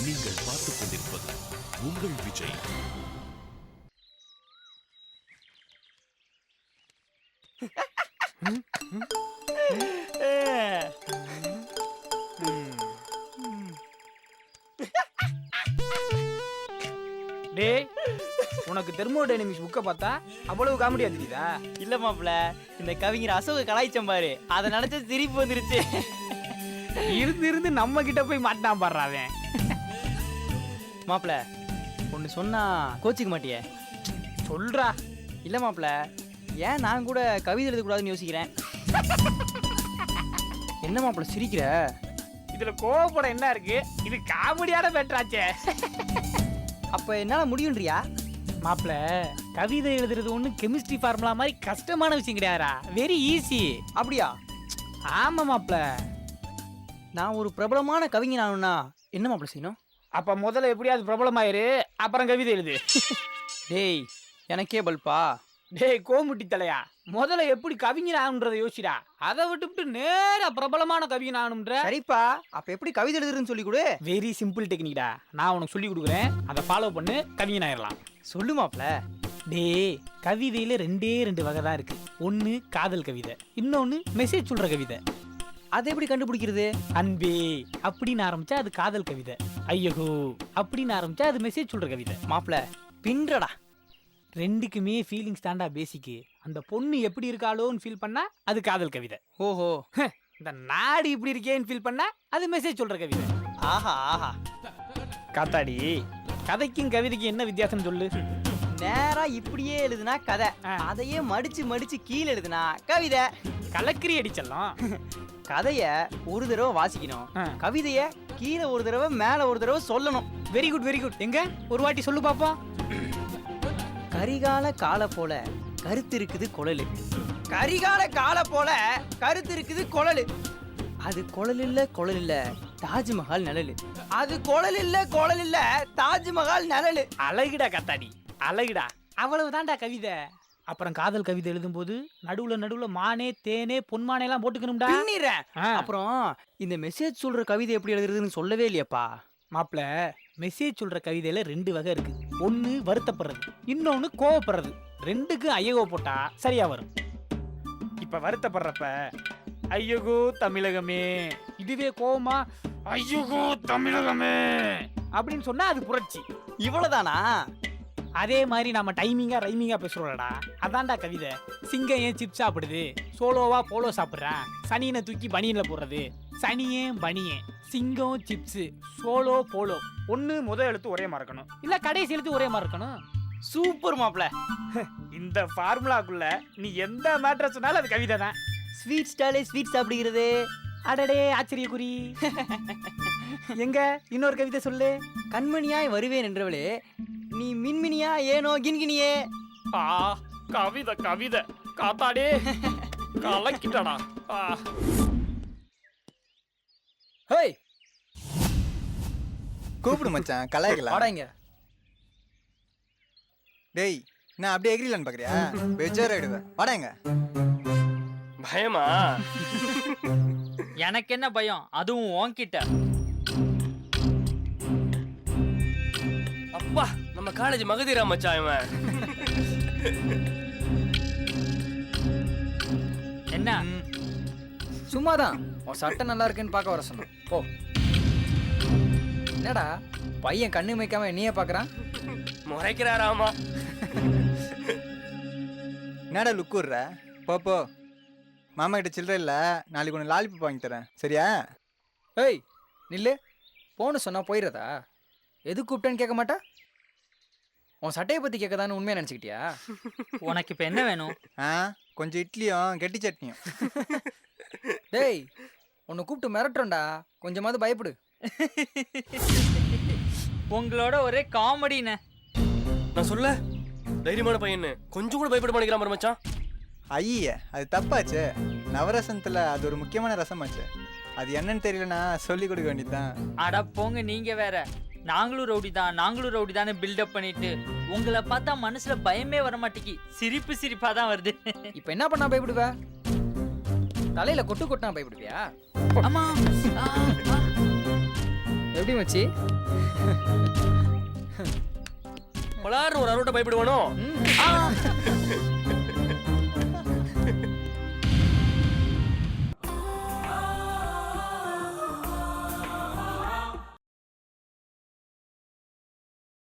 நீங்கள் பார்த்துக் கொண்டிருப்பது உங்கள் விஜய். டேய், உனக்கு தெர்மோடைனமிக்ஸ் புக்கை பார்த்தா அவ்வளவு காமெடியா தெரியுதா? இல்ல மாப்பிள, இந்த கவிஞர் அசோக கலாய்ச்சம் பாரு, அதை நினைச்ச சிரிப்பு வந்துருச்சு. இருந்து இருந்து நம்ம கிட்ட போய் மாட்டான் பாடுறாவன். மாப்பிள, ஒன்னு சொன்னா கோச்சிக்க மாட்டியே? சொல்றா. இல்ல மாப்பிள, ஏன் நான் கூட கவிதை எழுதக்கூடாதுன்னு யோசிக்கிறேன். என்ன மாப்பிள சிரிக்கிற? இதுல கோவப்பட என்ன இருக்கு? இது காமெடியான பெட்டராச்சே. அப்ப என்னால முடியும்ன்றியா? மாப்பிள, கவிதை எழுதுறது ஒண்ணு கெமிஸ்ட்ரி ஃபார்முலா மாதிரி கஷ்டமான விஷயம் கிடையாதா? Very easy. அப்படியா? ஆமா மாப்பிள. நான் ஒரு பிரபலமான கவிஞன் ஆகணும்னா என்ன மாப்பிள செய்யணும்? அப்ப முதல்ல எப்படியாவது பிரபலமாயிரு, அப்புறம் கவிதை எழுது. டேய், எனக்கே பல்பா. டேய் கோமுட்டி தலையா, முதல்ல எப்படி கவிஞன் ஆகணுன்றதை யோசிடா. அதை விட்டுவிட்டு நேரா பிரபலமான கவிஞன் ஆகணும்ன்ற. சரிப்பா, அப்ப எப்படி கவிதை எழுதுறதுன்னு சொல்லி கொடு. வெரி சிம்பிள் டெக்னிக்டா, நான் உனக்கு சொல்லி கொடுக்குறேன். அதை ஃபாலோ பண்ணு, கவிஞன் ஆயிடலாம். சொல்லு மாப்பிள. டேய், கவிதையில ரெண்டு வகை தான் இருக்கு. ஒன்னு காதல் கவிதை, இன்னொன்னு மெசேஜ் சொல்ற கவிதை. அதை எப்படி கண்டுபிடிக்கிறது? அன்பே அப்படின்னு ஆரம்பிச்சா அது காதல் கவிதை. ஐயோ அப்படின்னு ஆரம்பிச்சா அது மெசேஜ் சொல்ற கவிதை. மாப்பிள பின்றடா. ரெண்டுக்குமே ஃபீலிங்ஸ் தாண்டா பேசிக்கு. அந்த பொண்ணு எப்படி இருக்காளோன்னு ஃபீல் பண்ணா அது காதல் கவிதை. ஓஹோ. இந்த நாடு இப்படி இருக்கேன்னு ஃபீல் பண்ணா அது மெசேஜ் சொல்ற கவிதை. ஆஹா ஆஹா. காத்தாடி, கதைக்கும் கவிதைக்கும் என்ன வித்தியாசம் சொல்லு. நேரா இப்படியே எழுதுனா கதை, அதையே மடிச்சு மடிச்சு கீழே எழுதுனா கவிதை. கலக்கரி அடிச்சலாம். கதைய ஒரு தடவை வாசிக்கணும், கவிதைய கீழே ஒரு தடவை மேல ஒரு தடவை சொல்லணும். Very good very good. எங்க ஒரு வாட்டி சொல்லு பாப்போம். கரிகால கால போல கருத்து இருக்குது குழலு. கரிகால கால போல கருத்து இருக்குது குழலு. அது குழல் இல்ல தாஜ்மஹால் நிழலு. அது குழல் இல்ல தாஜ்மஹால் நிழலு. அழகுடா காத்தாடி, அழகுடா. அவ்வளவுதான்டா கவிதை. அப்புறம் காதல் கவிதை எழுதும் போது நடுவுல மானே தேனே பொன்மானே எல்லாம் போட்டுக்கணும்டா. அப்புறம் இந்த மெசேஜ் சொல்ற கவிதை எப்படி எழுதுறதுன்னு சொல்லவே இல்லையப்பா. மாப்பிள, மெசேஜ் சொல்ற கவிதையில ரெண்டு வகை இருக்கு. ஒன்னு வருத்தப்படுறது, இன்னொன்னு கோவப்படுறது. ரெண்டுக்கு ஐயகோ போட்டா சரியா வரும். இப்ப வருத்தப்படுறப்ப ஐயகோ தமிழகமே, இதுவே கோவமா ஐயகோ தமிழகமே அப்படின்னு சொன்னா அது புரட்சி. இவ்வளவுதானா? அதே மாதிரி நம்ம ரைமிங்கா பேசுறோம்டா, அதான்டா கவிதை. சிங்கம் ஏன் சிப்ஸ் சாப்பிடுது, சோலோவா போலோ சாப்பிடுறான், சனியனை தூக்கி பனியன்ல போடுறது, சனியே பனியே, சிங்கம் சிப்ஸ், சோலோ போலோ. ஒண்ணு முதல் எழுத்து ஒரே மாதிரி இருக்கணும், இல்ல கடைசி எழுத்து ஒரே மாதிரி இருக்கணும். சூப்பர் மாப்ள. இந்த ஃபார்முலாக்குள்ள நீ எந்த மேட்டர் சொன்னாலும் அது கவிதை தான். ஸ்வீட் ஸ்டாலே ஸ்வீட் சாப்பிடுகிறது. அடடே ஆச்சரிய குறி. எங்க இன்னொரு கவிதை சொல்லு. கண்மணியாய் வருவேன் என்றவளே, நீ மின்மினியா ஏனோ கின்கினியே. கவிதை கவிதை காத்தாடே கலக்கிட்டடா. ஹேய், கூப்பிடு மச்சான், கலாய்க்கலாம். வாடாங்க. டேய், நான் அப்படியே எகிரிலான்னு பாக்குறியா? பெஜாராயிடுவேன். வாடாங்க. பயமா? எனக்கு என்ன பயம், அதுவும் உன்கிட்ட. அப்பா, நம்ம காலேஜ் மகதீரா மச்சான் இவன். என்ன? சும்மாதான் உன் சட்டை நல்லா இருக்குன்னு பார்க்க வர சொன்னோம். போ. என்னடா பையன் கண்ணு வைக்காம என்னையே பாக்குறான்? முறைக்கிறாராமா. என்னடா லுக் விடுற? போ மாமா கிட்ட சில்லற இல்ல, நாளைக்கு ஒன்று லாலிபப் வாங்கி தரேன், சரியா? ஏய் நில்லு. போன்னு சொன்னா போயிடுறதா? எது கூப்பிட்டேன்னு கேட்க மாட்டா? உன் சட்டையை பத்தி கேட்கதான்னு உண்மையா நினைச்சுக்கிட்டியா? உனக்கு இப்ப என்ன வேணும்? கொஞ்சம் இட்லியும் கெட்டி சட்னியும். டேய், உன்னை கூப்பிட்டு மிரட்டுறோம்டா, கொஞ்சமாவது பயப்படு. உங்களோட ஒரே காமெடின்னு. நான் சொல்ல தைரியமான பையன்னு கொஞ்சம் கூட பயப்பட மாட்டேங்கிறான் மச்சான். ஐய, அது தப்பாச்சு. நவரசத்துல அது ஒரு முக்கியமான ரசமாச்சு. அது என்னன்னு தெரியலனா சொல்லி கொடுக்க வேண்டியதுதான். அட போங்க, நீங்க வேற. நாங்களும் ரவுடி தான் பில்டப் பண்ணிட்டு உங்களை பார்த்தா மனசுல பயமே வர மாட்டேங்கி, சிரிப்பா தான் வருது. இப்ப என்ன பண்ணா பயப்படுவ? தலையில கொட்டு கொட்டினா பயப்படுவியா? ஆமா. எப்படி மச்சி? பலாருன்னு ஒரு அரோட்ட பயப்படுவானோ?